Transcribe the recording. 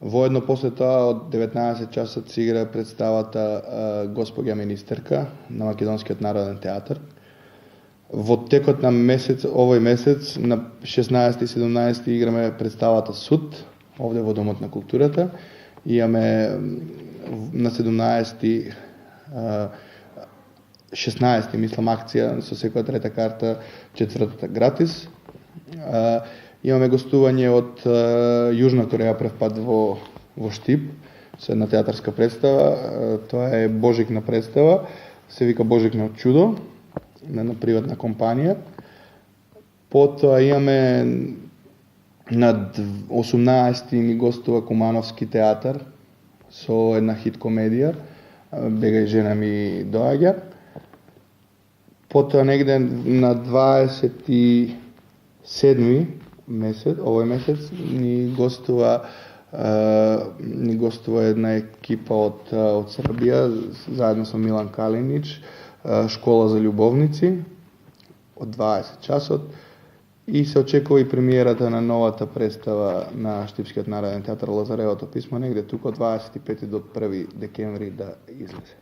Воедно после тоа од 19 часот се игра представата Госпоѓа министерка на Македонскиот народен театар. Во текот на овој месец, на 16 и 17 играме представата Суд, овде во Домот на културата. Имаме на 16 мислам акција со секоја трета карта, четвртата гратис. Имаме гостување од Јужна Кореја прв пат во Штип со една театарска представа. Тоа е Божикна представа, се вика Божикно чудо, на една приватна компанија. Потоа имаме на 18 ни гостува Кумановски театар со една хит комедија, Бегај жена ми доаѓа. Потоа негде на 27 месец, овој месец ни гостува една екипа од Србија заедно со Милан Калинич, Школа за љубовници од 20 часот, и се очекува и премиерата на новата представа на Штипскиот народен театар Лазаревото писмо негде тука од 25 до 1 декември да излезе.